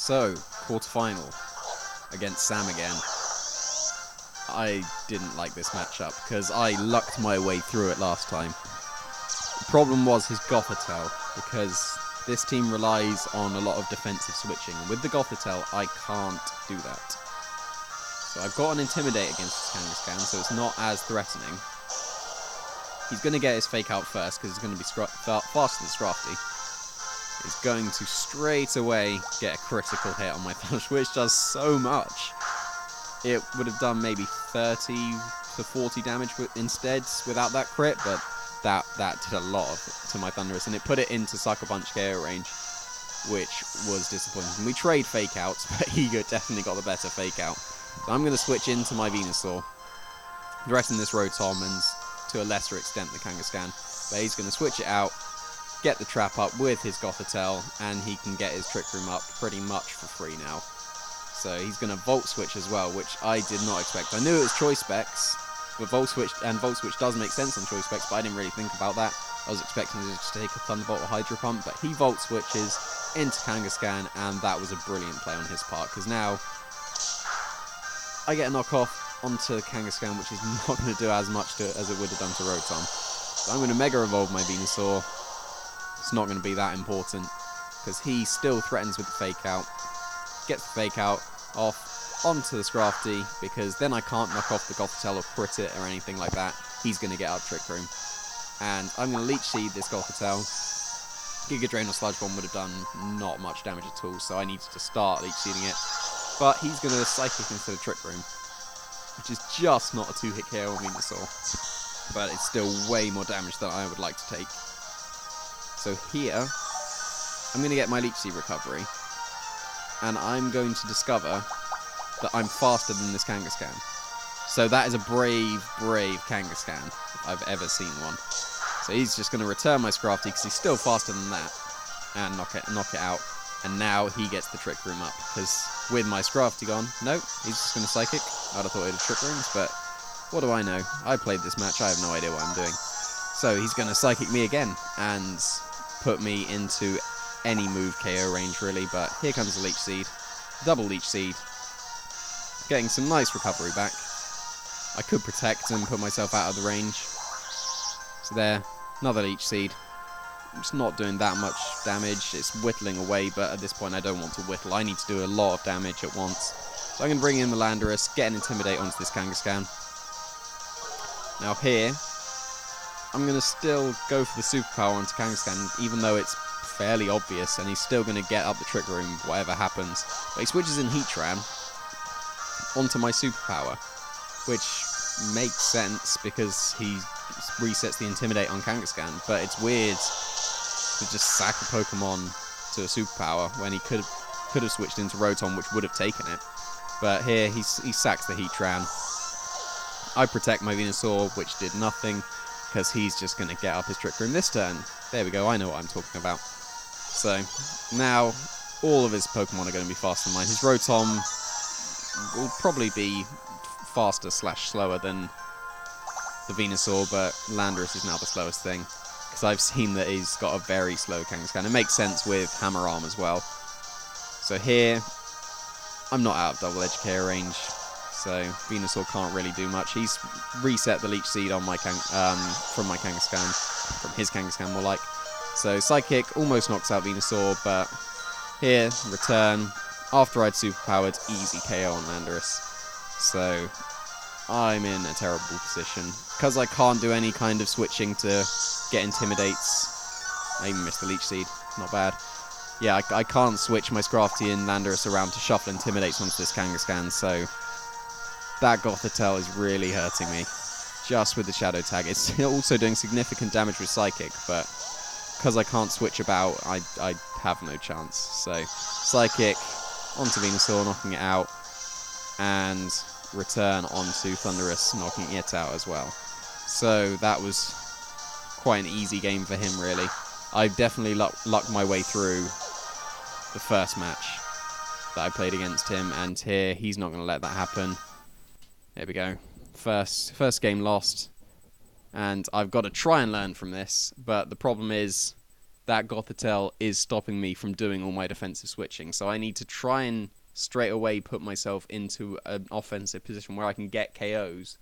So, quarterfinal against Sam again. I didn't like this matchup because I lucked my way through it last time. The problem was his Gothitelle, because this team relies on a lot of defensive switching, and with the Gothitelle I can't do that. So I've got an Intimidate against his Kangaskhan, so it's not as threatening. He's going to get his fake out first because he's going to be faster than Scrafty. He's going to straight away get a critical hit on my Thunderous, which does so much. It would have done maybe 30 to 40 damage instead without that crit, but that did a lot to my Thunderous, and it put it into Sucker Punch KO range, which was disappointing. We trade fake outs, but Ego definitely got the better fake out. So I'm going to switch into my Venusaur, threaten this Rotom, and to a lesser extent the Kangaskhan, but he's going to switch it out, get the trap up with his Gothitelle, and he can get his Trick Room up pretty much for free now. So he's going to Volt Switch as well, which I did not expect. I knew it was Choice Specs, but Volt Switch does make sense on Choice Specs, but I didn't really think about that. I was expecting to just take a Thunderbolt or Hydro Pump, but he Volt Switches into Kangaskhan, and that was a brilliant play on his part, because now I get a knockoff onto Kangaskhan, which is not going to do as much as it would have done to Rotom. So I'm going to Mega Evolve my Venusaur. It's not going to be that important, because he still threatens with the fake out. Gets the fake out off onto the Scrafty, because then I can't knock off the Gothitelle or crit it or anything like that. He's going to get out Trick Room. And I'm going to Leech Seed this Gothitelle. Giga Drain or Sludge Bomb would have done not much damage at all, so I needed to start Leech Seeding it. But he's going to Psychic instead of Trick Room, which is just not a 2-hit KO on Venusaur. But it's still way more damage than I would like to take. So here, I'm going to get my Leech Seed recovery, and I'm going to discover that I'm faster than this Kangaskhan. So that is a brave Kangaskhan, if I've ever seen one. So he's just going to return my Scrafty, because he's still faster than that, and knock it out. And now he gets the Trick Room up, because with my Scrafty gone, nope, he's just going to Psychic. I'd have thought he'd have Trick Rooms, but what do I know? I played this match, I have no idea what I'm doing. So he's going to Psychic me again, and put me into any move KO range really, but here comes the Leech Seed. Double Leech Seed. Getting some nice recovery back. I could protect and put myself out of the range. So there, another Leech Seed. It's not doing that much damage, it's whittling away, but at this point I don't want to whittle. I need to do a lot of damage at once. So I'm going to bring in the Landorus, get an Intimidate onto this Kangaskhan. Now here, I'm going to still go for the Superpower onto Kangaskhan, even though it's fairly obvious, and he's still going to get up the Trick Room, whatever happens. But he switches in Heatran onto my Superpower, which makes sense because he resets the Intimidate on Kangaskhan, but it's weird to just sack a Pokemon to a Superpower when he could have switched into Rotom, which would have taken it. But here, he sacks the Heatran. I protect my Venusaur, which did nothing, because he's just going to get up his Trick Room this turn. There we go, I know what I'm talking about. So, now, all of his Pokemon are going to be faster than mine. His Rotom will probably be faster / slower than the Venusaur, but Landorus is now the slowest thing, because I've seen that he's got a very slow Kangaskhan. It makes sense with Hammer Arm as well. So here, I'm not out of Double Edge KO range, so Venusaur can't really do much. He's reset the Leech Seed on my from my Kangaskhan, from his Kangaskhan more like. So Psychic almost knocks out Venusaur, but here, return. After I'd superpowered, easy KO on Landorus. So I'm in a terrible position. Because I can't do any kind of switching to get Intimidates. I even missed the Leech Seed, not bad. Yeah, I can't switch my Scrafty and Landorus around to shuffle Intimidates onto this Kangaskhan, so that Gothitelle is really hurting me. Just with the Shadow Tag. It's also doing significant damage with Psychic, but because I can't switch about, I have no chance. So, Psychic onto Venusaur, knocking it out, and return onto Thunderous, knocking it out as well. So that was quite an easy game for him, really. I definitely lucked my way through the first match that I played against him, and here he's not going to let that happen. There we go. First game lost, and I've got to try and learn from this, but the problem is that Gothitelle is stopping me from doing all my defensive switching. So I need to try and straight away put myself into an offensive position where I can get KOs.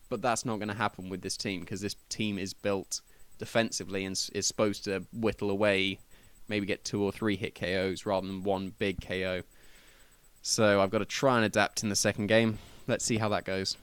But that's not going to happen with this team, because this team is built defensively and is supposed to whittle away, maybe get 2 or 3 hit KOs rather than one big KO. So I've got to try and adapt in the second game. Let's see how that goes.